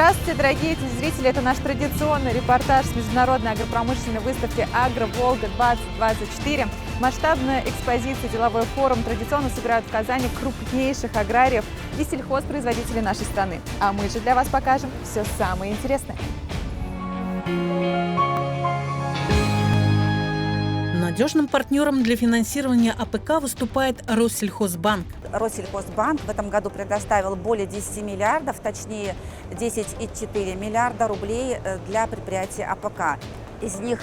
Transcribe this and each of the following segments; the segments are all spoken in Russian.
Здравствуйте, дорогие телезрители! Это наш традиционный репортаж с международной агропромышленной выставки «Агро-Волга-2024». Масштабная экспозиция «Деловой форум» традиционно собирают в Казани крупнейших аграриев и сельхозпроизводителей нашей страны. А мы же для вас покажем все самое интересное. Надежным партнером для финансирования АПК выступает Россельхозбанк. Россельхозбанк в этом году предоставил более 10 миллиардов, точнее 10,4 миллиарда рублей для предприятий АПК. Из них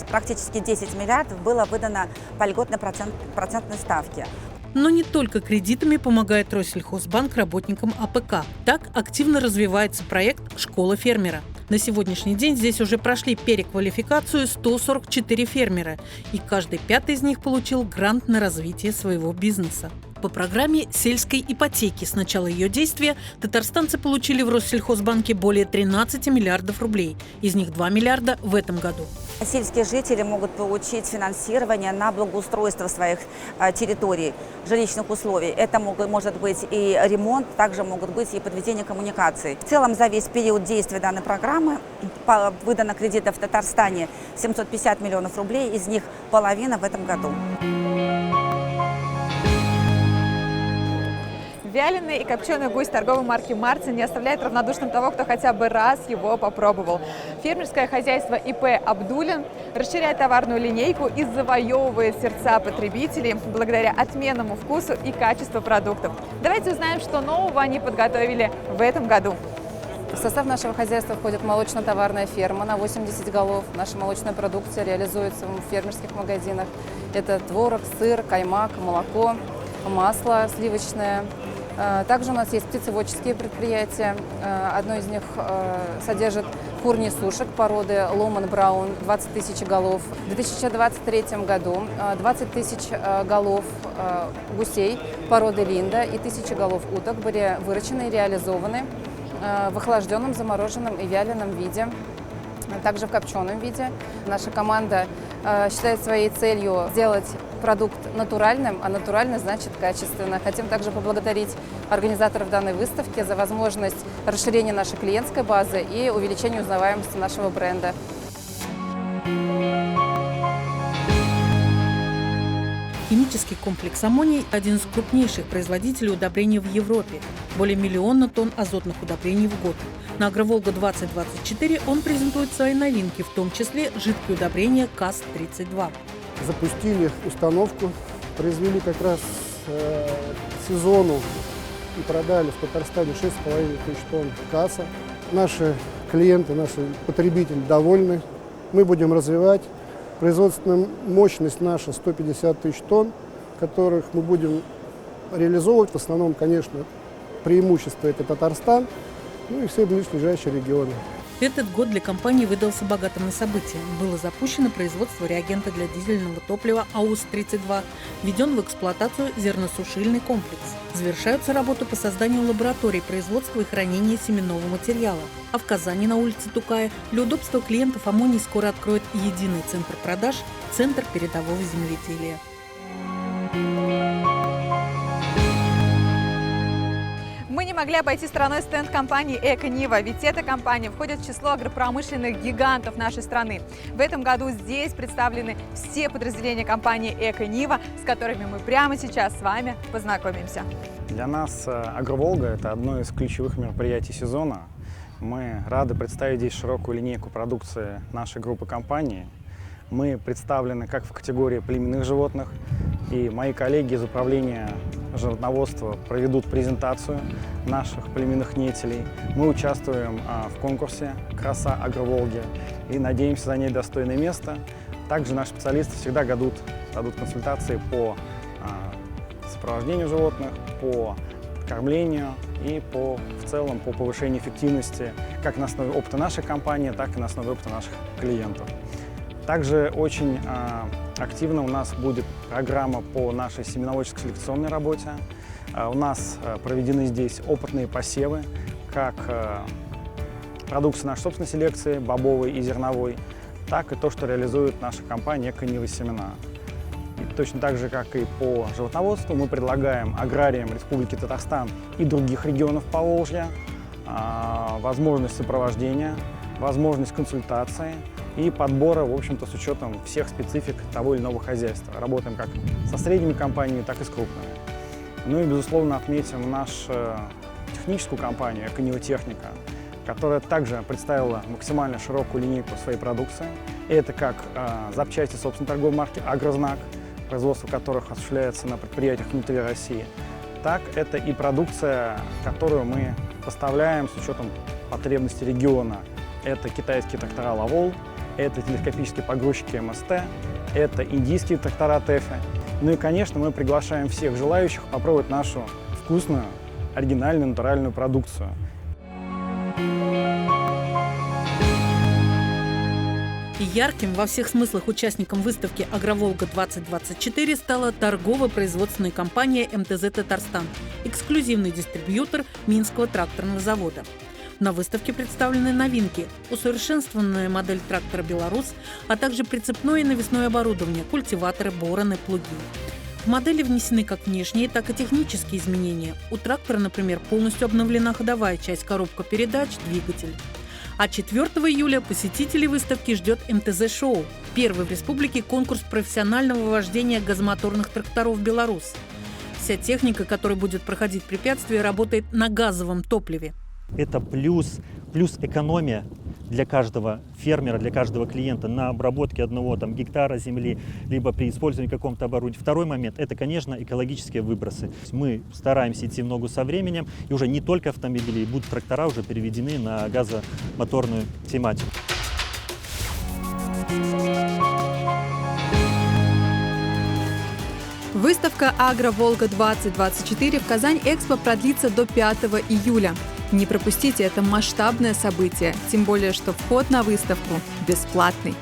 практически 10 миллиардов было выдано по льготной процентной ставке. Но не только кредитами помогает Россельхозбанк работникам АПК. Так активно развивается проект «Школа фермера». На сегодняшний день здесь уже прошли переквалификацию 144 фермера, и каждый пятый из них получил грант на развитие своего бизнеса. По программе сельской ипотеки с начала ее действия татарстанцы получили в Россельхозбанке более 13 миллиардов рублей, из них 2 миллиарда в этом году. Сельские жители могут получить финансирование на благоустройство своих территорий, жилищных условий. Это может быть и ремонт, также могут быть и подведение коммуникаций. В целом за весь период действия данной программы выдано кредитов в Татарстане 750 миллионов рублей, из них половина в этом году. Вяленый и копченый гусь торговой марки «Мартин» не оставляет равнодушным того, кто хотя бы раз его попробовал. Фермерское хозяйство ИП «Абдулин» расширяет товарную линейку и завоевывает сердца потребителей благодаря отменному вкусу и качеству продуктов. Давайте узнаем, что нового они подготовили в этом году. В состав нашего хозяйства входит молочно-товарная ферма на 80 голов. Наша молочная продукция реализуется в фермерских магазинах. Это творог, сыр, каймак, молоко, масло сливочное. Также у нас есть птицеводческие предприятия. Одно из них содержит курни сушек породы Ломан Браун, 20 тысяч голов. В 2023 году 20 тысяч голов гусей породы Линда и 1000 голов уток были выращены и реализованы в охлажденном, замороженном и вяленом виде, также в копченом виде. Наша команда считает своей целью сделать продукт натуральным, а натурально значит качественно. Хотим также поблагодарить организаторов данной выставки за возможность расширения нашей клиентской базы и увеличения узнаваемости нашего бренда. Химический комплекс «Амоний» – один из крупнейших производителей удобрений в Европе. Более 1 миллиона тонн азотных удобрений в год. На «Агроволга-2024» он презентует свои новинки, в том числе жидкие удобрения КАЗ-32. Запустили установку, произвели как раз к сезону и продали в Татарстане 6,5 тысяч тонн КАЗа. Наши клиенты, наши потребители довольны. Мы будем развивать. Производственная мощность наша 150 тысяч тонн, которых мы будем реализовывать. В основном, конечно, преимущество это Татарстан, ну и все ближайшие регионы. Этот год для компании выдался богатым на события. Было запущено производство реагента для дизельного топлива АУС-32, введен в эксплуатацию зерносушильный комплекс. Завершаются работы по созданию лабораторий производства и хранения семенного материала. А в Казани на улице Тукая для удобства клиентов «Амоний» скоро откроет единый центр продаж – Центр передового земледелия. Мы не могли обойти стороной стенд компании «Эко-Нива», ведь эта компания входит в число агропромышленных гигантов нашей страны. В этом году здесь представлены все подразделения компании «Эко-Нива», с которыми мы прямо сейчас с вами познакомимся. Для нас «Агроволга» – это одно из ключевых мероприятий сезона. Мы рады представить здесь широкую линейку продукции нашей группы компаний. Мы представлены как в категории племенных животных, и мои коллеги из управления животноводства проведут презентацию наших племенных нетелей. Мы участвуем в конкурсе «Краса Агроволги» и надеемся занять достойное место. Также наши специалисты всегда дадут консультации по сопровождению животных, по кормлению и в целом по повышению эффективности как на основе опыта нашей компании, так и на основе опыта наших клиентов. Также очень активно у нас будет программа по нашей семеноводческо-селекционной работе. У нас проведены здесь опытные посевы, как продукция нашей собственной селекции, бобовой и зерновой, так и то, что реализует наша компания «Эко-Нива семена». И точно так же, как и по животноводству, мы предлагаем аграриям Республики Татарстан и других регионов Поволжья возможность сопровождения, возможность консультации и подбора, в общем-то, с учетом всех специфик того или иного хозяйства. Работаем как со средними компаниями, так и с крупными. Ну и, безусловно, отметим нашу техническую компанию «Эконеотехника», которая также представила максимально широкую линейку своей продукции. И это как запчасти собственной торговой марки «Агрознак», производство которых осуществляется на предприятиях внутри России, так это и продукция, которую мы поставляем с учетом потребностей региона. Это китайские трактора «Лавол», это телескопические погрузчики МСТ, это индийские трактора ТЭФИ. Ну и, конечно, мы приглашаем всех желающих попробовать нашу вкусную, оригинальную, натуральную продукцию. И ярким во всех смыслах участником выставки «Агроволга-2024» стала торгово-производственная компания МТЗ «Татарстан», эксклюзивный дистрибьютор Минского тракторного завода. На выставке представлены новинки: усовершенствованная модель трактора «Беларус», а также прицепное и навесное оборудование, культиваторы, бороны, плуги. В модели внесены как внешние, так и технические изменения. У трактора, например, полностью обновлена ходовая часть, коробка передач, двигатель. А 4 июля посетителей выставки ждет МТЗ-шоу – первый в республике конкурс профессионального вождения газомоторных тракторов «Беларус». Вся техника, которая будет проходить препятствия, работает на газовом топливе. Это плюс экономия для каждого фермера, для каждого клиента на обработке одного гектара земли, либо при использовании какого-то оборудования. Второй момент – это, конечно, экологические выбросы. Мы стараемся идти в ногу со временем, и уже не только автомобили, будут трактора уже переведены на газомоторную тематику. Выставка «Агроволга-2024» в Казань-Экспо продлится до 5 июля. Не пропустите это масштабное событие, тем более, что вход на выставку бесплатный.